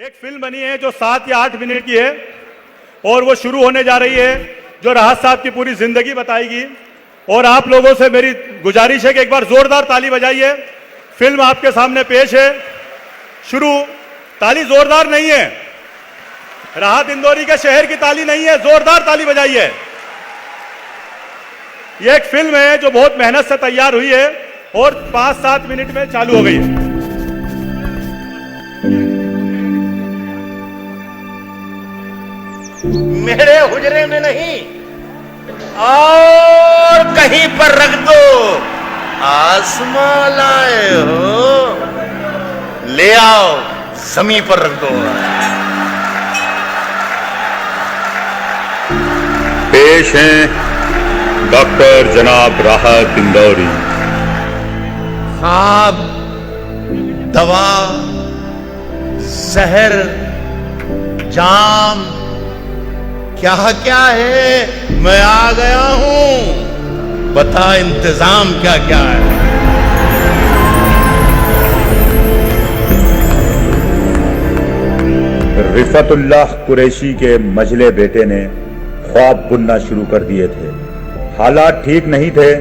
एक फिल्म बनी है जो 7 या 8 मिनट की है और वो शुरू होने जा रही है, जो राहत साहब की पूरी जिंदगी बताएगी। और आप लोगों से मेरी गुजारिश है कि एक बार जोरदार ताली बजाइए। फिल्म आपके सामने पेश है, शुरू। ताली जोरदार नहीं है, राहत इंदौरी के शहर की ताली नहीं है, जोरदार ताली बजाइए। ये एक फिल्म है जो बहुत मेहनत से तैयार हुई है और 5-7 मिनट में चालू हो गई है। मेरे हुजरे में नहीं और कहीं पर रख दो, आसमां लाए हो, ले आओ जमीन पर रख दो। पेश हैं डॉक्टर जनाब राहत इंदौरी साहब। दवा, जहर, जाम, क्या क्या है, मैं आ गया हूं, बता इंतजाम क्या क्या है। रिफतुल्लाह कुरैशी के मजले बेटे ने ख्वाब बुनना शुरू कर दिए थे। हालात ठीक नहीं थे,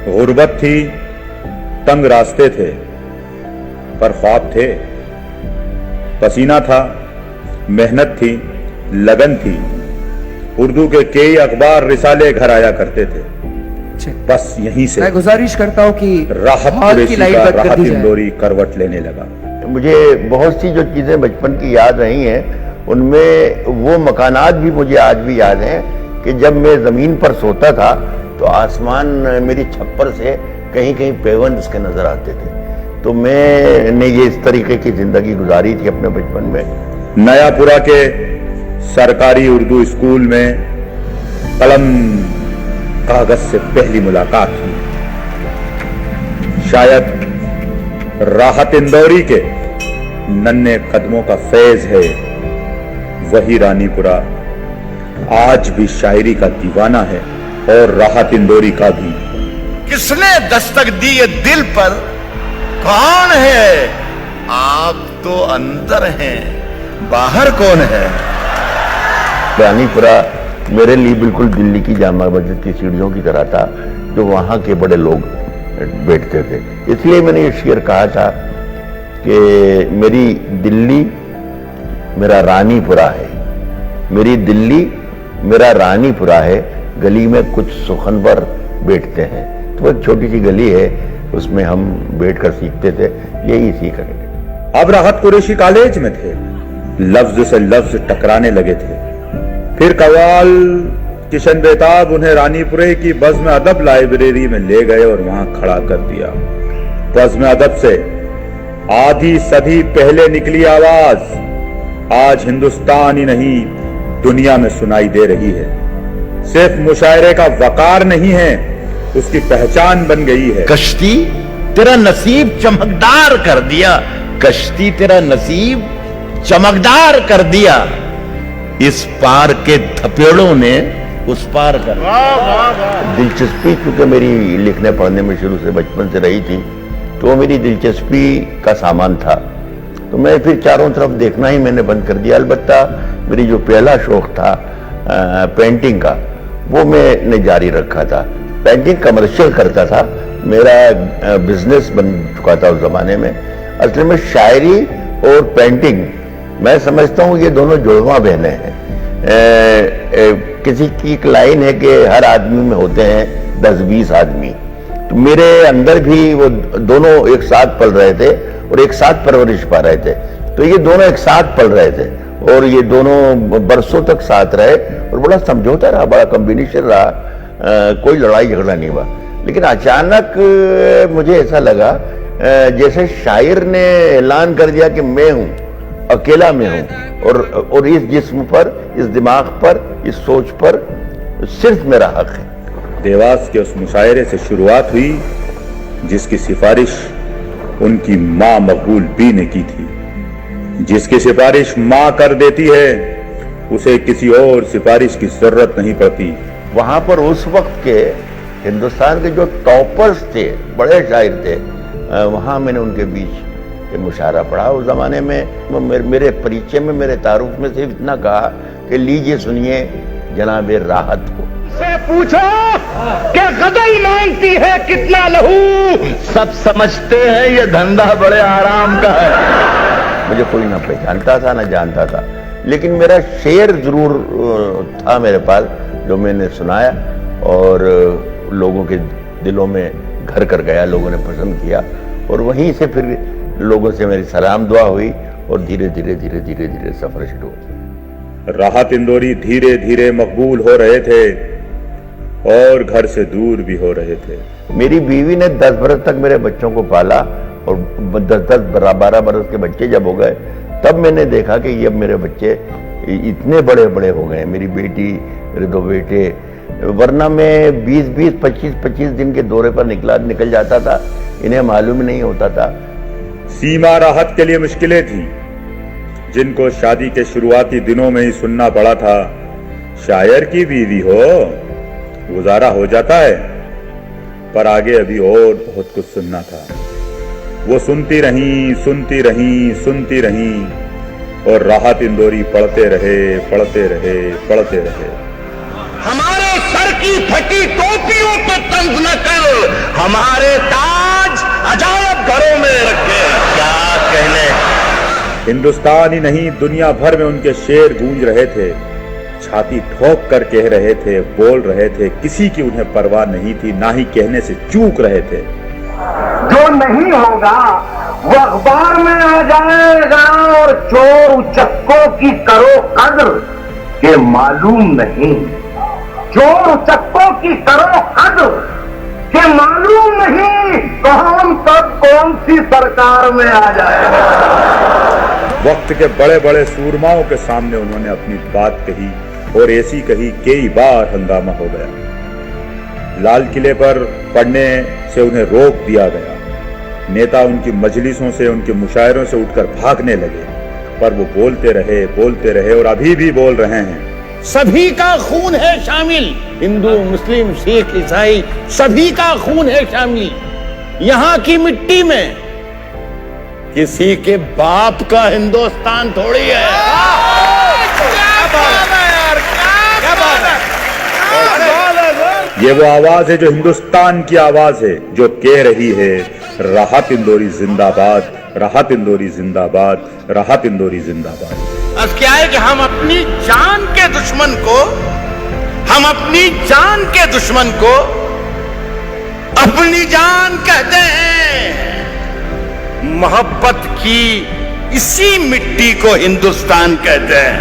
गुर्बत थी, तंग रास्ते थे, पर ख्वाब थे। पसीना था, मेहनत थी, लगन थी। उर्दू के कई अखबार रिसाले घर आया करते थे। बस यहीं से मैं गुजारिश करता हूं कि राहत कुरैशी का राहत इंदौरी करवट लेने लगा। मुझे बहुत सी जो चीज़ें बचपन की याद रही हैं, उनमें वो मकानात भी मुझे आज भी याद हैं कि जब मैं ज़मीन पर सोता था तो आसमान मेरी छप्पर से कहीं कहीं पेवन उसके नज़र आते थे। तो मैंने ये इस तरीके की ज़िंदगी गुजारी थी अपने बचपन में। नयापुरा के सरकारी उर्दू स्कूल में कलम कागज से पहली मुलाकात हुई। शायद राहत इंदौरी के नन्हे कदमों का फैज है वही रानीपुरा आज भी शायरी का दीवाना है, और राहत इंदौरी का भी। किसने दस्तक दी ये दिल पर, कौन है? आप तो अंदर हैं, बाहर कौन है? रानीपुरा मेरे लिए बिल्कुल दिल्ली की जामा मस्जिद की सीढ़ियों की तरह था, जो वहाँ के बड़े लोग बैठते थे। इसलिए मैंने ये शेर कहा था कि मेरी दिल्ली मेरा रानीपुरा है, मेरी दिल्ली मेरा रानीपुरा है, गली में कुछ सुखनवर बैठते हैं। तो एक छोटी सी गली है, उसमें हम बैठकर सीखते थे, यही सीख रहे। अब राहत कुरैशी कॉलेज में थे, लफ्ज से लफ्ज टकराने लगे थे। फिर कवाल किशन बेताब उन्हें रानीपुरे की बज़्म अदब लाइब्रेरी में ले गए और वहां खड़ा कर दिया। बज़्म अदब से आधी सदी पहले निकली आवाज आज हिंदुस्तान ही नहीं दुनिया में सुनाई दे रही है। सिर्फ मुशायरे का वकार नहीं है, उसकी पहचान बन गई है। कश्ती तेरा नसीब चमकदार कर दिया, कश्ती तेरा नसीब चमकदार कर दिया, इस पार के थपेड़ों ने उस पार कर दिया। दिलचस्पी चूंकि मेरी लिखने पढ़ने में शुरू से बचपन से रही थी, तो मेरी दिलचस्पी का सामान था। तो मैं फिर चारों तरफ देखना ही मैंने बंद कर दिया। अलबत्ता मेरी जो पहला शौक था पेंटिंग का, वो मैंने जारी रखा था। पेंटिंग कमर्शियल करता था, मेरा बिजनेस बन चुका था उस जमाने में। असल में शायरी और पेंटिंग मैं समझता हूँ ये दोनों जुड़वा बहनें हैं। किसी की एक लाइन है कि हर आदमी में होते हैं 10-20 आदमी, तो मेरे अंदर भी वो दोनों एक साथ पल रहे थे और एक साथ परवरिश पा रहे थे। तो ये दोनों एक साथ पल रहे थे और ये दोनों बरसों तक साथ रहे और बड़ा समझौता रहा, बड़ा कॉम्बिनेशन रहा, कोई लड़ाई झगड़ा नहीं हुआ। लेकिन अचानक मुझे ऐसा लगा जैसे शायर ने ऐलान कर दिया कि मैं हूँ, अकेला मैं हूँ, और इस जिस्म पर, इस दिमाग पर, इस सोच पर सिर्फ मेरा हक है। देवास के उस मुशायरे से शुरुआत हुई जिसकी सिफारिश उनकी मां मकबूल बी ने की थी। जिसकी सिफारिश मां कर देती है उसे किसी और सिफारिश की जरूरत नहीं पड़ती। वहां पर उस वक्त के हिंदुस्तान के जो टॉपर्स थे, बड़े शायर थे, वहां मैंने उनके बीच कि मुशायरा पढ़ा। उस जमाने में मेरे परिचय में, मेरे तारुफ में सिर्फ इतना कहा कि लीजिए सुनिए जनाब राहत को से पूछो कि गजल मांगती है कितना लहू, सब समझते हैं ये धंधा बड़े आराम का है। मुझे कोई ना पहचानता था ना जानता था, लेकिन मेरा शेर जरूर था मेरे पास जो मैंने सुनाया और लोगों के दिलों में घर कर गया, लोगों ने पसंद किया और वहीं से फिर लोगों से मेरी सलाम दुआ हुई और धीरे धीरे धीरे धीरे धीरे सफर शुरू हुआ। राहत इंदौरी धीरे धीरे मकबूल हो रहे थे और घर से दूर भी हो रहे थे। मेरी बीवी ने 10 बरस तक मेरे बच्चों को पाला और 10-12 बरस के बच्चे जब हो गए तब मैंने देखा कि ये अब मेरे बच्चे इतने बड़े बड़े हो गए, मेरी बेटी, मेरे 2 बेटे। वरना मैं 20-25 दिन के दौरे पर निकल जाता था, इन्हें मालूम नहीं होता था। सीमा राहत के लिए मुश्किलें थी जिनको शादी के शुरुआती दिनों में ही सुनना पड़ा था। शायर की बीवी हो, गुजारा हो जाता है, पर आगे अभी और बहुत कुछ सुनना था। वो सुनती रहीं, सुनती रहीं, सुनती रहीं और राहत इंदौरी पढ़ते रहे, पढ़ते रहे, पढ़ते रहे। हमारे सर की फटी टोपियों पे तंज न कर, हमारे ताज अजायब घरों में रखे। क्या कहने, हिंदुस्तान ही नहीं दुनिया भर में उनके शेर गूंज रहे थे, छाती ठोक कर कह रहे थे, बोल रहे थे। किसी की उन्हें परवाह नहीं थी, ना ही कहने से चूक रहे थे। जो नहीं होगा वो अखबार में आ जाएगा और चोर उचक्कों की करो कद्र के मालूम नहीं, चोर उचक्कों की करो कद्र के मालूम नहीं, कौन कब कौन सी सरकार में आ जाएगा। वक्त के बड़े बड़े सूरमाओं के सामने उन्होंने अपनी बात कही और ऐसी कही कई बार हंगामा हो गया। लाल किले पर पढ़ने से उन्हें रोक दिया गया। नेता उनकी मजलिसों से, उनके मुशायरों से उठकर भागने लगे, पर वो बोलते रहे और अभी भी बोल रहे हैं। सभी का खून है शामिल, हिंदू, मुस्लिम, सिख, ईसाई, सभी का खून है शामिल यहाँ की मिट्टी में। किसी के बाप का हिंदुस्तान थोड़ी है। ये वो आवाज है जो हिंदुस्तान की आवाज है, जो कह रही है राहत इंदौरी जिंदाबाद, राहत इंदौरी जिंदाबाद, राहत इंदौरी जिंदाबाद। अब क्या है कि हम अपनी जान के दुश्मन को, हम अपनी जान के दुश्मन को अपनी जान कहते हैं। मोहब्बत की इसी मिट्टी को हिंदुस्तान कहते हैं।